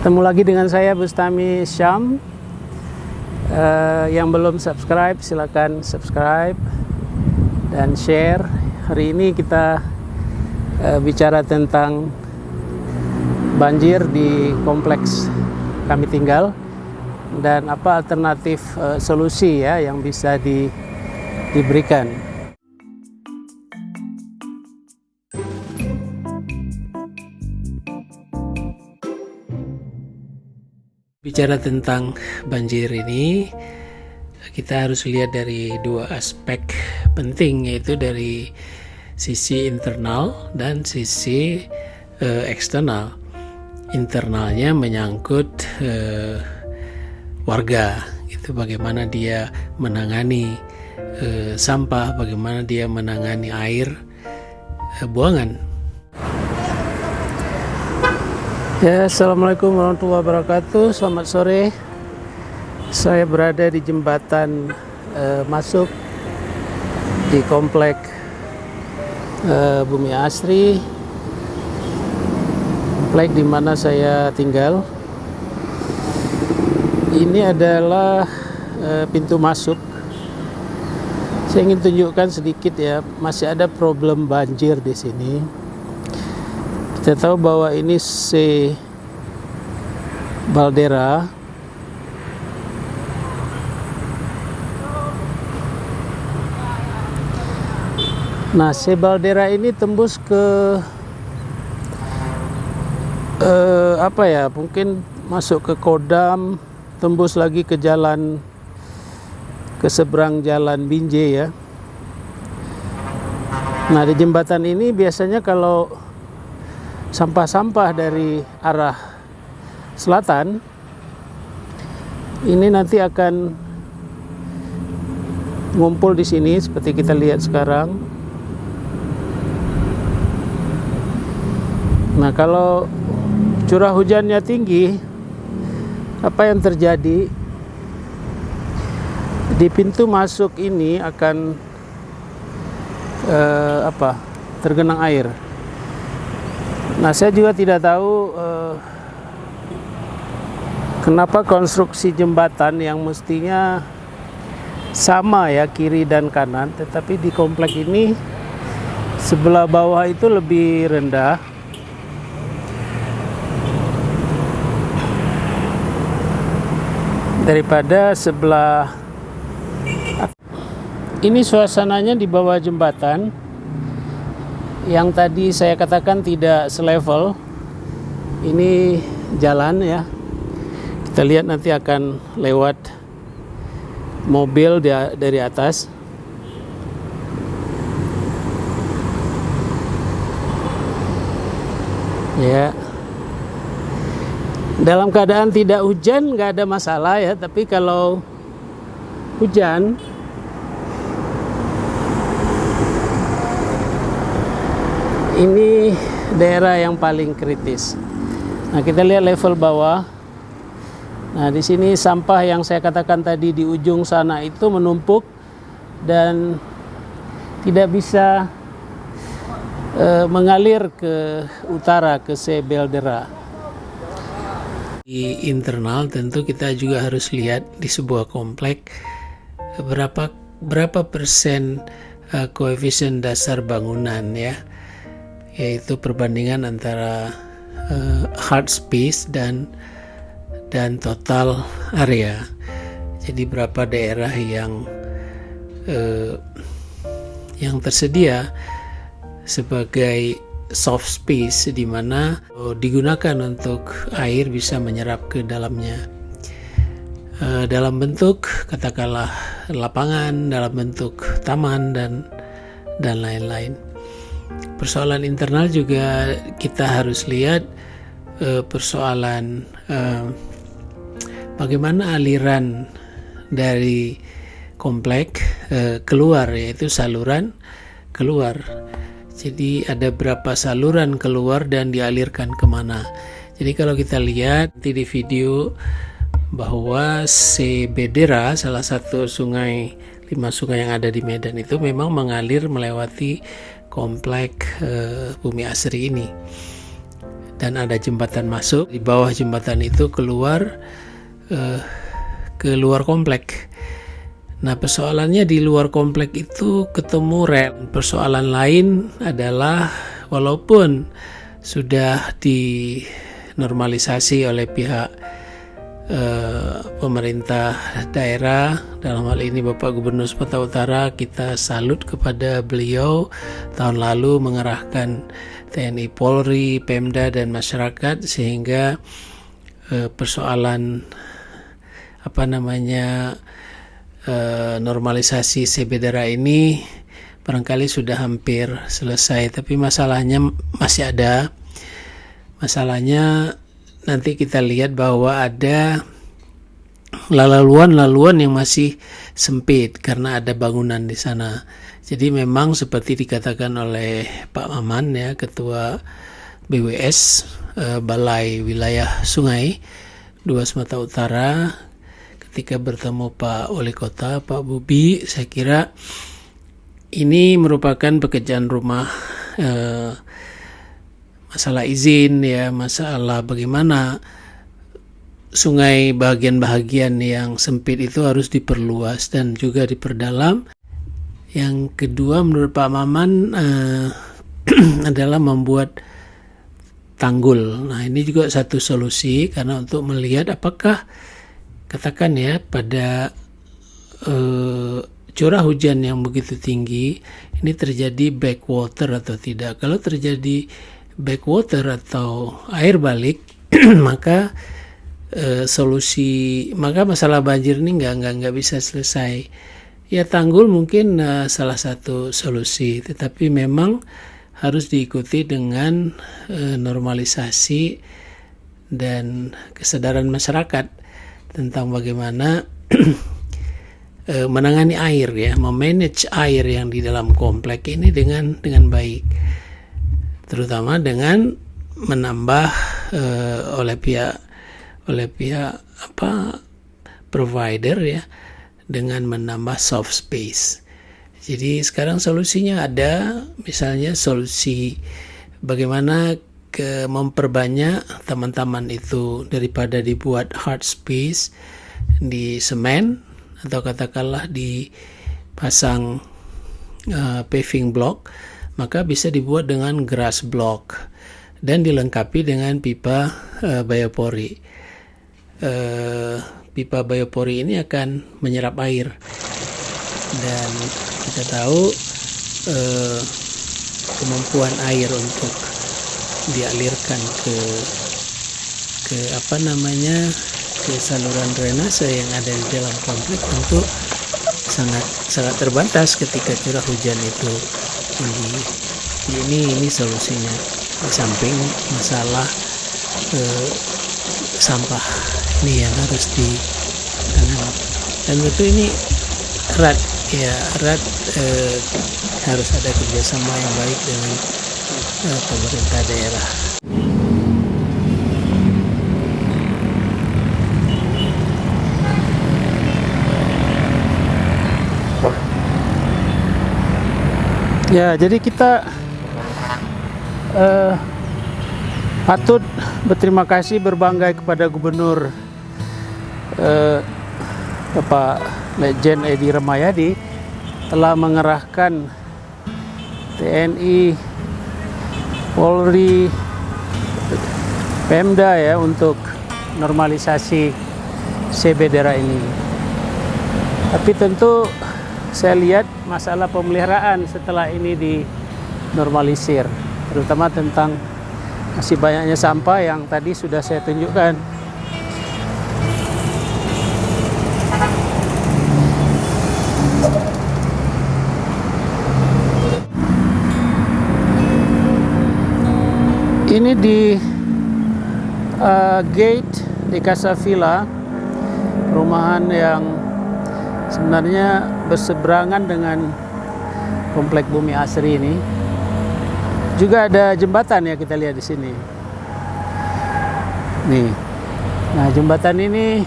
Ketemu lagi dengan saya Bustami Syam. Yang belum subscribe silakan subscribe dan share. Hari ini kita bicara tentang banjir di kompleks kami tinggal dan apa alternatif solusi ya yang bisa diberikan. Bicara tentang banjir ini, kita harus lihat dari dua aspek penting, yaitu dari sisi internal dan sisi eksternal. Internalnya menyangkut warga, itu bagaimana dia menangani sampah, bagaimana dia menangani air buangan. Ya, Assalamualaikum warahmatullahi wabarakatuh. Selamat sore. Saya berada di jembatan masuk di komplek Bumi Asri, komplek di mana saya tinggal. Ini adalah pintu masuk. Saya ingin tunjukkan sedikit ya, masih ada problem banjir di sini. Kita tahu bahwa ini Baldera. Nah, Baldera ini tembus ke mungkin masuk ke Kodam, tembus lagi ke jalan, ke seberang jalan Binjai ya. Nah, di jembatan ini biasanya kalau sampah-sampah dari arah selatan ini nanti akan ngumpul di sini seperti kita lihat sekarang. Nah, kalau curah hujannya tinggi, apa yang terjadi? Di pintu masuk ini akan tergenang air. Nah, saya juga tidak tahu kenapa konstruksi jembatan yang mestinya sama ya kiri dan kanan, tetapi di komplek ini sebelah bawah itu lebih rendah. Daripada sebelah. Ini suasananya di bawah jembatan yang tadi saya katakan tidak selevel. Ini jalan ya, kita lihat nanti akan lewat mobil dari atas. Ya, dalam keadaan tidak hujan nggak ada masalah ya, tapi kalau hujan ini daerah yang paling kritis. Nah, kita lihat level bawah. Nah, di sini sampah yang saya katakan tadi di ujung sana itu menumpuk dan tidak bisa mengalir ke utara, ke Baldera. Di internal tentu kita juga harus lihat di sebuah komplek berapa persen koefisien dasar bangunan ya, yaitu perbandingan antara hard space dan total area. Jadi berapa daerah yang tersedia sebagai soft space di mana digunakan untuk air bisa menyerap ke dalamnya dalam bentuk katakanlah lapangan, dalam bentuk taman dan lain-lain. Persoalan internal juga kita harus lihat persoalan bagaimana aliran dari komplek keluar, yaitu saluran keluar. Jadi ada berapa saluran keluar dan dialirkan kemana. Jadi kalau kita lihat di video bahwa Baldera, salah satu sungai, 5 sungai yang ada di Medan itu memang mengalir melewati komplek Bumi Asri ini. dan ada jembatan masuk. Di bawah jembatan itu keluar ke luar komplek. Nah, persoalannya di luar komplek itu ketemu rel. Persoalan lain adalah walaupun sudah dinormalisasi oleh pihak pemerintah daerah, dalam hal ini Bapak Gubernur Sumatera Utara, kita salut kepada beliau tahun lalu mengerahkan TNI, Polri, Pemda dan masyarakat sehingga persoalan normalisasi sebedera ini barangkali sudah hampir selesai, tapi masalahnya masih ada. Masalahnya nanti kita lihat bahwa ada laluan yang masih sempit karena ada bangunan di sana. Jadi memang seperti dikatakan oleh Pak Maman ya, Ketua BWS Balai Wilayah Sungai 2 Sumatera Utara, ketika bertemu Pak Wali Kota, Pak Bobi, saya kira ini merupakan pekerjaan rumah, masalah izin ya, masalah bagaimana sungai bagian-bagian yang sempit itu harus diperluas dan juga diperdalam. Yang kedua menurut Pak Maman adalah membuat tanggul. Nah, ini juga satu solusi karena untuk melihat apakah katakan ya pada curah hujan yang begitu tinggi ini terjadi backwater atau tidak. Kalau terjadi backwater atau air balik maka masalah banjir ini nggak bisa selesai. Ya, tanggul mungkin salah satu solusi, tetapi memang harus diikuti dengan normalisasi dan kesadaran masyarakat tentang bagaimana menangani air ya, memanage air yang di dalam komplek ini dengan baik, terutama dengan menambah oleh pihak provider ya, dengan menambah soft space. Jadi sekarang solusinya ada, misalnya solusi bagaimana memperbanyak taman-taman itu, daripada dibuat hard space di semen atau katakanlah dipasang paving block, maka bisa dibuat dengan grass block dan dilengkapi dengan pipa biopori. Pipa biopori ini akan menyerap air, dan kita tahu kemampuan air untuk dialirkan ke saluran drainase yang ada di dalam komplek untuk sangat terbatas ketika curah hujan itu tinggi. Ini solusinya, di samping masalah sampah ini yang harus ditangani, dan tentu ini erat harus ada kerjasama yang baik dengan pemerintah daerah. Ya, jadi kita patut berterima kasih, berbangga kepada Gubernur Bapak Lejen Edi Rahmayadi telah mengerahkan TNI, Polri, Pemda ya untuk normalisasi sebedera ini. Tapi tentu saya lihat masalah pemeliharaan setelah ini dinormalisir, terutama tentang masih banyaknya sampah yang tadi sudah saya tunjukkan. Ini di gate di Casa Villa, perumahan yang sebenarnya berseberangan dengan komplek Bumi Asri ini. Juga ada jembatan ya, kita lihat di sini. Nih. Nah, jembatan ini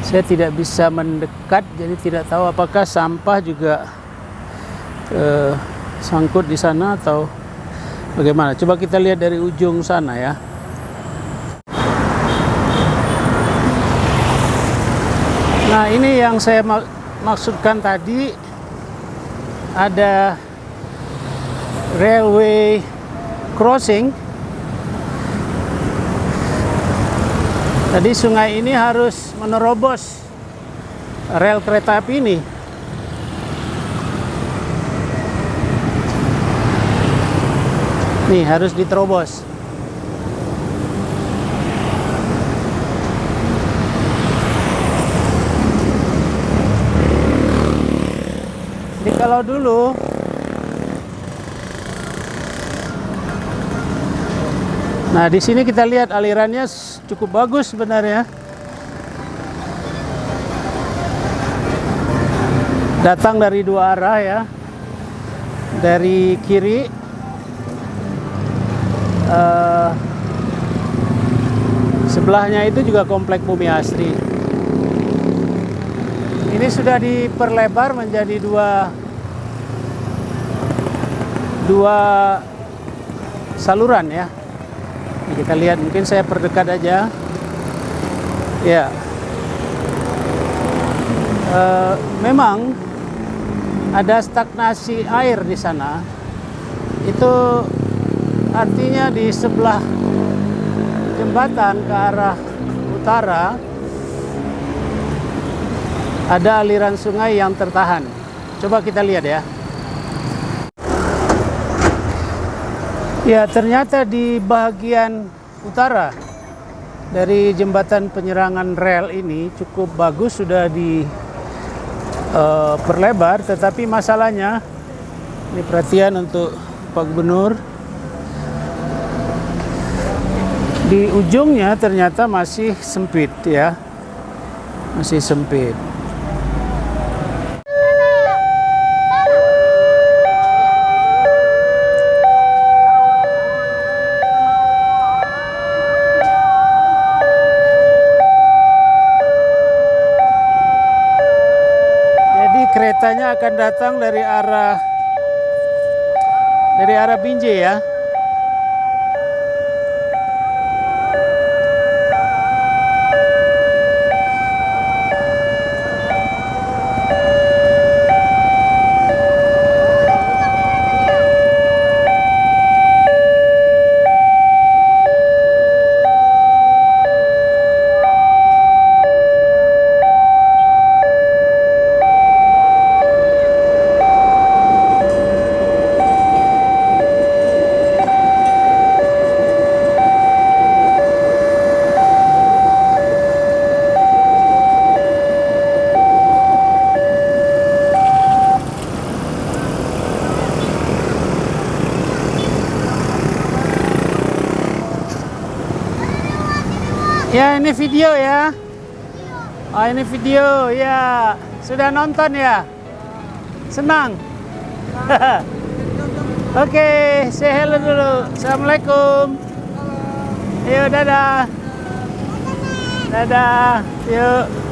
saya tidak bisa mendekat, jadi tidak tahu apakah sampah juga sangkut di sana atau Bagaimana? Coba kita lihat dari ujung sana ya. Nah, ini yang saya maksudkan tadi, ada railway crossing. Jadi sungai ini harus menerobos rel kereta api ini. Nih, harus diterobos. Jadi kalau dulu nah, di sini kita lihat alirannya cukup bagus sebenarnya. Datang dari dua arah ya. Dari kiri sebelahnya itu juga komplek Bumi Asri. Ini sudah diperlebar menjadi dua saluran ya. Ini kita lihat, mungkin saya perdekat aja. Ya, memang ada stagnasi air di sana. Itu artinya di sebelah jembatan ke arah utara ada aliran sungai yang tertahan. Coba kita lihat ya. Ya, ternyata di bagian utara dari jembatan penyerangan rel ini cukup bagus, sudah diperlebar, tetapi masalahnya, ini perhatian untuk Pak Gubernur, di ujungnya ternyata masih sempit ya, masih sempit. Jadi keretanya akan datang dari arah Binjai ya. Ya, ini video ya. Oh, ini video ya. Sudah nonton ya? Senang? Oke, say hello dulu. Assalamualaikum. Yuk, dadah. Dadah. Yuk.